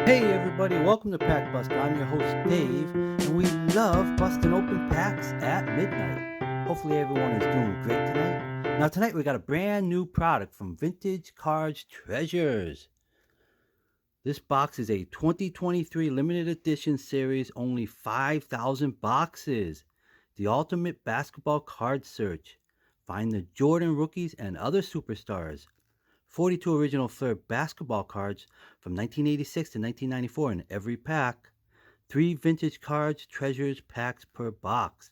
Hey everybody, welcome to Pack Bust. I'm your host Dave, and we love busting open packs at midnight. Hopefully everyone is doing great tonight. Now tonight we got a brand new product from Vintage Cards Treasures. This box is a 2023 limited edition series, only 5,000 boxes. The ultimate basketball card search. Find the Jordan rookies and other superstars. 42 original Flair basketball cards from 1986 to 1994 in every pack. 3 vintage cards, treasures packs per box.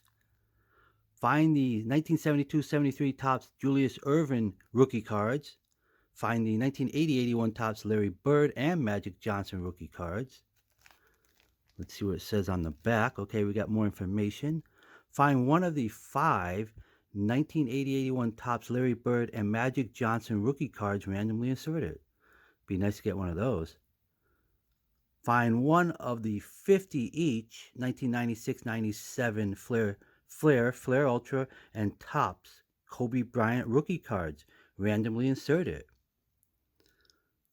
Find the 1972-73 Topps Julius Erving rookie cards. Find the 1980-81 Topps Larry Bird and Magic Johnson rookie cards. Let's see what it says on the back. Okay, we got more information. Find one of the 5 1980-81 Topps Larry Bird and Magic Johnson rookie cards randomly inserted. Be nice to get one of those. Find one of the 50 each 1996-97 Flair Ultra and Topps Kobe Bryant rookie cards randomly inserted.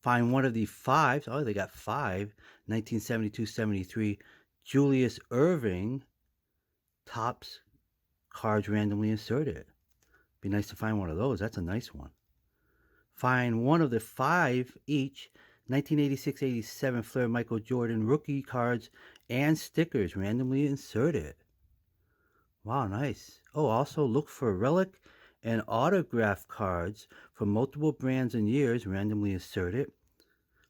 Find one of the 5, oh, they got 5 1972-73 Julius Erving Topps cards randomly inserted. Be nice to find one of those. That's a nice one. Find one of the 5 each 1986-87 Flair Michael Jordan rookie cards and stickers randomly inserted. Wow, nice. Oh, also look for relic and autograph cards from multiple brands and years randomly inserted.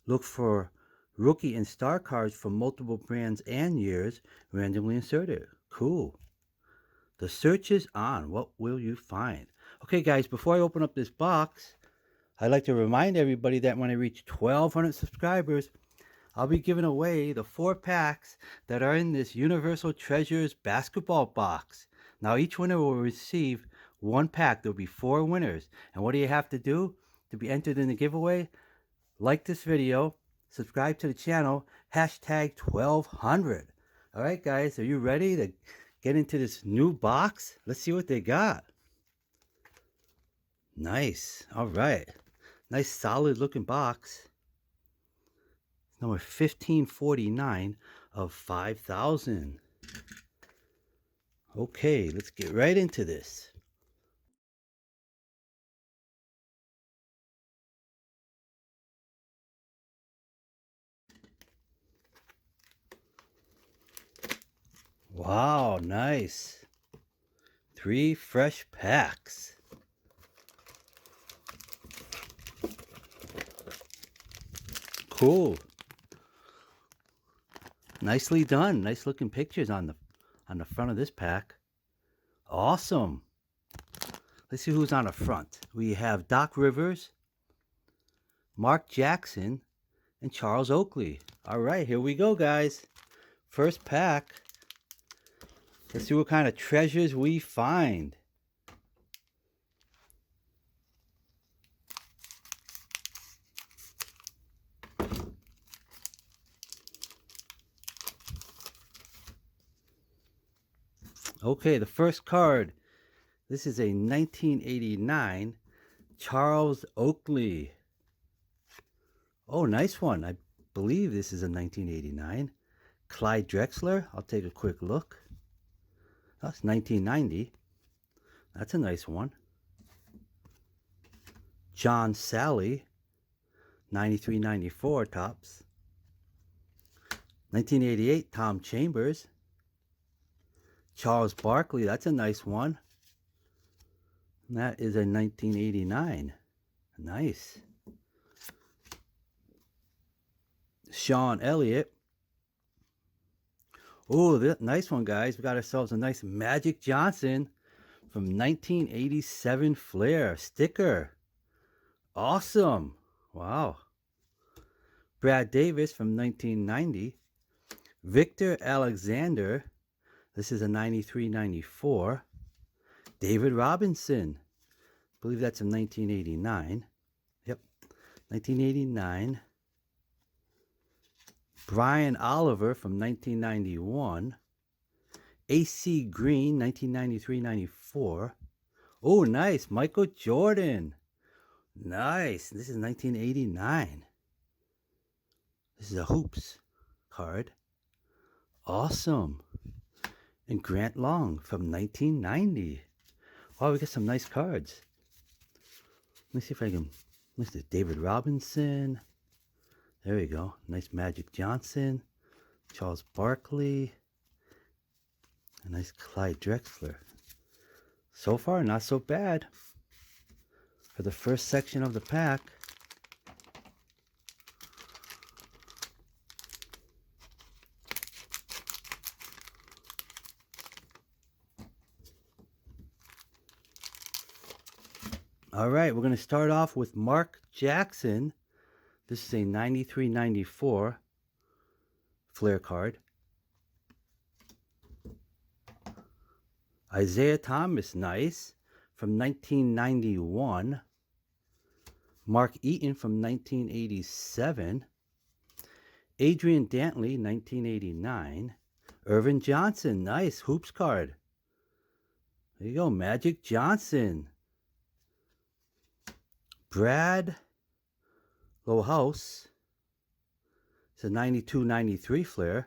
Look for rookie and star cards from multiple brands and years randomly inserted. Cool. The search is on. What will you find? Okay, guys, before I open up this box, I'd like to remind everybody that when I reach 1,200 subscribers, I'll be giving away the 4 packs that are in this Universal Treasures basketball box. Now, each winner will receive 1 pack. There'll be 4 winners. And what do you have to do to be entered in the giveaway? Like this video, subscribe to the channel, hashtag 1200. All right, guys, are you ready to get into this new box? Let's see what they got. Nice. All right. Nice solid looking box. Number 1549 of 5,000. Okay, let's get right into this. Wow, nice. 3 fresh packs. Cool. Nicely done. Nice looking pictures on the front of this pack. Awesome. Let's see who's on the front. We have Doc Rivers, Mark Jackson, and Charles Oakley. All right, here we go, guys. First pack. Let's see what kind of treasures we find. Okay, the first card. This is a 1989 Charles Oakley. Oh, nice one. I believe this is a 1989. Clyde Drexler. I'll take a quick look. That's 1990. That's a nice one. John Sally. 93-94 Topps. 1988 Tom Chambers. Charles Barkley. That's a nice one. And that is a 1989. Nice. Sean Elliott. Oh, nice one, guys. We got ourselves a nice Magic Johnson from 1987 Flair sticker. Awesome. Wow. Brad Davis from 1990. Victor Alexander. This is a 93-94. David Robinson. I believe that's a 1989. Yep. 1989. Brian Oliver from 1991. AC Green, 1993-94. Oh, nice. Michael Jordan. Nice. This is 1989. This is a hoops. card. Awesome. And Grant Long from 1990. Wow, we got some nice cards. Let me see if I can. Let's see, David Robinson. There we go. Nice Magic Johnson. Charles Barkley. A nice Clyde Drexler. So far, not so bad for the first section of the pack. All right, we're going to start off with Mark Jackson. This is a 93-94 Flair card. Isaiah Thomas, nice, from 1991. Mark Eaton from 1987. Adrian Dantley, 1989. Irvin Johnson, nice, hoops card. There you go, Magic Johnson. Brad Lowhouse. It's a 92-93 Flair.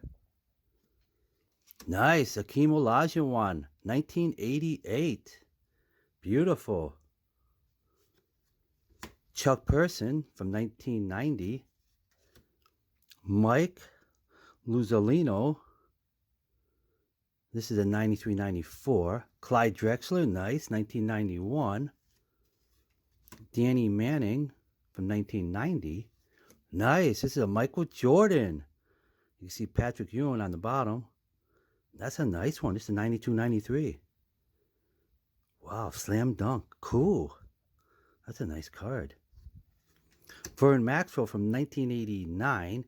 Nice, Akeem Olajuwon, 1988. Beautiful. Chuck Person from 1990. Mike Luzolino. This is a 93-94. Clyde Drexler, nice, 1991. Danny Manning from 1990. Nice, this is a Michael Jordan. You can see Patrick Ewing on the bottom. That's a nice one. This is a 92-93. Wow, slam dunk. Cool. That's a nice card. Vern Maxwell from 1989.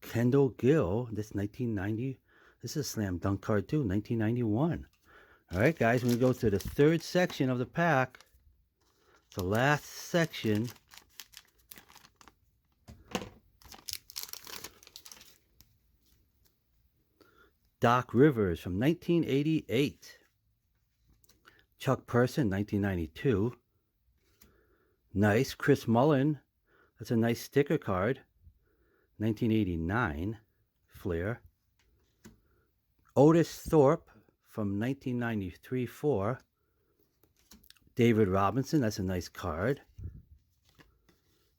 Kendall Gill, this 1990. This is a slam dunk card too, 1991. All right, guys, we're going to go to the third section of the pack. The last section. Doc Rivers from 1988. Chuck Person, 1992. Nice. Chris Mullin. That's a nice sticker card. 1989. Flair. Otis Thorpe from 1993-4. David Robinson. That's a nice card.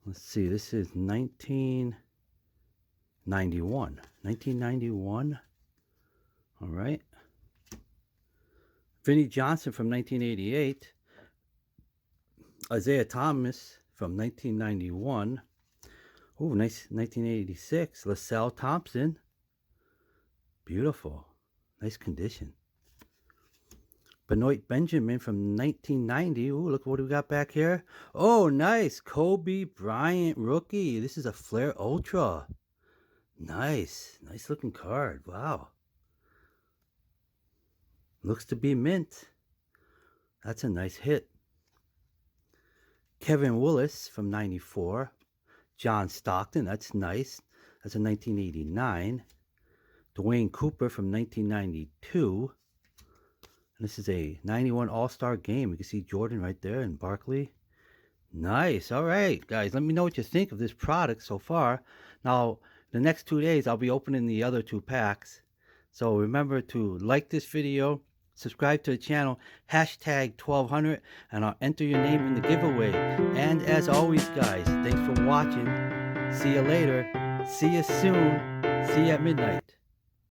Let's see. This is 1991. 1991. All right. Vinnie Johnson from 1988. Isaiah Thomas from 1991. Oh, nice 1986. LaSalle Thompson. Beautiful. Nice condition. Benoit Benjamin from 1990. Oh, look what we got back here. Oh, nice. Kobe Bryant rookie. This is a Flair Ultra. Nice. Nice looking card. Wow. Looks to be mint. That's a nice hit. Kevin Willis from 94. John Stockton. That's nice. That's a 1989. Dwayne Cooper from 1992. And this is a 91 All-Star game. You can see Jordan right there and Barkley. Nice. All right, guys. Let me know what you think of this product so far. Now, the next 2 days, I'll be opening the other 2 packs. So remember to like this video, subscribe to the channel, hashtag 1200, and I'll enter your name in the giveaway. And as always, guys, thanks for watching. See you later. See you soon. See you at midnight.